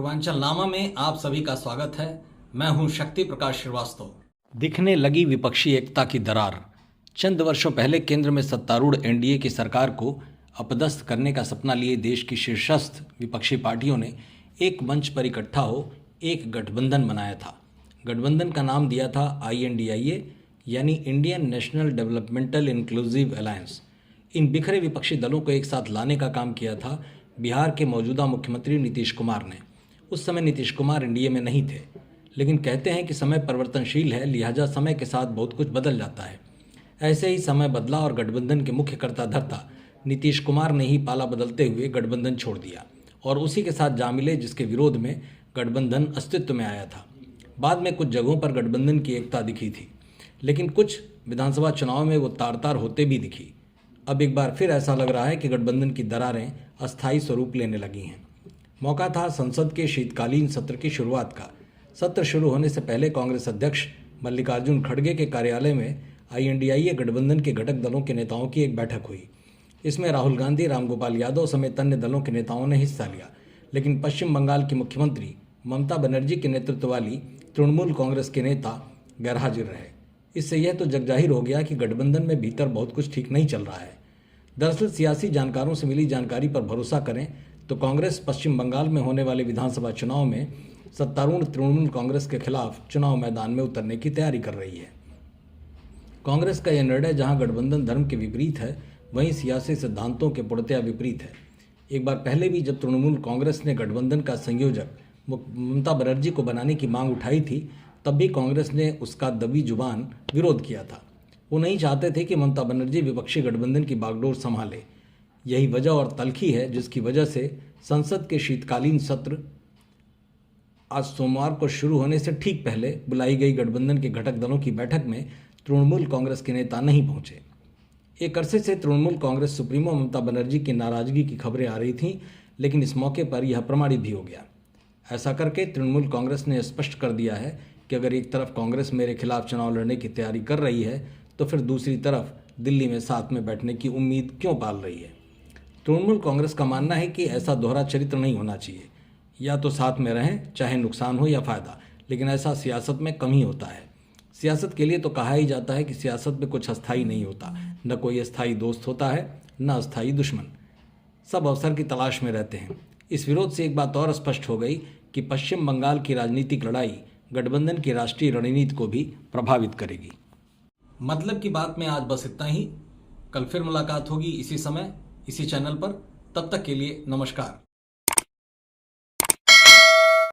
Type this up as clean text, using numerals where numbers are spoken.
पूर्वांचल नामा में आप सभी का स्वागत है। मैं हूं शक्ति प्रकाश श्रीवास्तव। दिखने लगी विपक्षी एकता की दरार। चंद वर्षों पहले केंद्र में सत्तारूढ़ एनडीए की सरकार को अपदस्थ करने का सपना लिए देश की शीर्षस्थ विपक्षी पार्टियों ने एक मंच पर इकट्ठा हो एक गठबंधन बनाया था। गठबंधन का नाम दिया था INDIA यानी Indian national developmental inclusive alliance. इन बिखरे विपक्षी दलों को एक साथ लाने का काम किया था बिहार के मौजूदा मुख्यमंत्री नीतीश कुमार ने। उस समय नीतीश कुमार एनडीए में नहीं थे, लेकिन कहते हैं कि समय परिवर्तनशील है, लिहाजा समय के साथ बहुत कुछ बदल जाता है। ऐसे ही समय बदला और गठबंधन के मुख्य कर्ता धर्ता नीतीश कुमार ने ही पाला बदलते हुए गठबंधन छोड़ दिया और उसी के साथ जा मिले जिसके विरोध में गठबंधन अस्तित्व में आया था। बाद में कुछ जगहों पर गठबंधन की एकता दिखी थी, लेकिन कुछ विधानसभा चुनाव में वो तार तार होते भी दिखी। अब एक बार फिर ऐसा लग रहा है कि गठबंधन की दरारें अस्थायी स्वरूप लेने लगी हैं। मौका था संसद के शीतकालीन सत्र की शुरुआत का। सत्र शुरू होने से पहले कांग्रेस अध्यक्ष मल्लिकार्जुन खड़गे के कार्यालय में INDIA गठबंधन के घटक दलों के नेताओं की एक बैठक हुई। इसमें राहुल गांधी, रामगोपाल यादव समेत अन्य दलों के नेताओं ने हिस्सा लिया, लेकिन पश्चिम बंगाल की मुख्यमंत्री ममता बनर्जी के नेतृत्व वाली तृणमूल कांग्रेस के नेता गैरहाजिर रहे। इससे यह तो जगजाहिर हो गया कि गठबंधन में भीतर बहुत कुछ ठीक नहीं चल रहा है। दरअसल सियासी जानकारों से मिली जानकारी पर भरोसा करें तो कांग्रेस पश्चिम बंगाल में होने वाले विधानसभा चुनाव में सत्तारूढ़ तृणमूल कांग्रेस के खिलाफ चुनाव मैदान में उतरने की तैयारी कर रही है। कांग्रेस का यह निर्णय जहां गठबंधन धर्म के विपरीत है, वहीं सियासी सिद्धांतों के पूर्णतया विपरीत है। एक बार पहले भी जब तृणमूल कांग्रेस ने गठबंधन का संयोजक ममता बनर्जी को बनाने की मांग उठाई थी, तब भी कांग्रेस ने उसका दबी जुबान विरोध किया था। वो नहीं चाहते थे कि ममता बनर्जी विपक्षी गठबंधन की बागडोर संभाले। यही वजह और तलखी है जिसकी वजह से संसद के शीतकालीन सत्र आज सोमवार को शुरू होने से ठीक पहले बुलाई गई गठबंधन के घटक दलों की बैठक में तृणमूल कांग्रेस के नेता नहीं पहुंचे। एक अरसे से तृणमूल कांग्रेस सुप्रीमो ममता बनर्जी की नाराजगी की खबरें आ रही थीं, लेकिन इस मौके पर यह प्रमाणित भी हो गया। ऐसा करके तृणमूल कांग्रेस ने स्पष्ट कर दिया है कि अगर एक तरफ कांग्रेस मेरे खिलाफ चुनाव लड़ने की तैयारी कर रही है, तो फिर दूसरी तरफ दिल्ली में साथ में बैठने की उम्मीद क्यों पाल रही है। तृणमूल कांग्रेस का मानना है कि ऐसा दोहरा चरित्र नहीं होना चाहिए, या तो साथ में रहें चाहे नुकसान हो या फ़ायदा, लेकिन ऐसा सियासत में कम ही होता है। सियासत के लिए तो कहा ही जाता है कि सियासत में कुछ अस्थायी नहीं होता, न कोई अस्थायी दोस्त होता है न अस्थायी दुश्मन, सब अवसर की तलाश में रहते हैं। इस विरोध से एक बात और स्पष्ट हो गई कि पश्चिम बंगाल की राजनीतिक लड़ाई गठबंधन की राष्ट्रीय रणनीति को भी प्रभावित करेगी। मतलब की बात में आज बस इतना ही। कल फिर मुलाकात होगी इसी समय इसी चैनल पर। तब तक के लिए नमस्कार।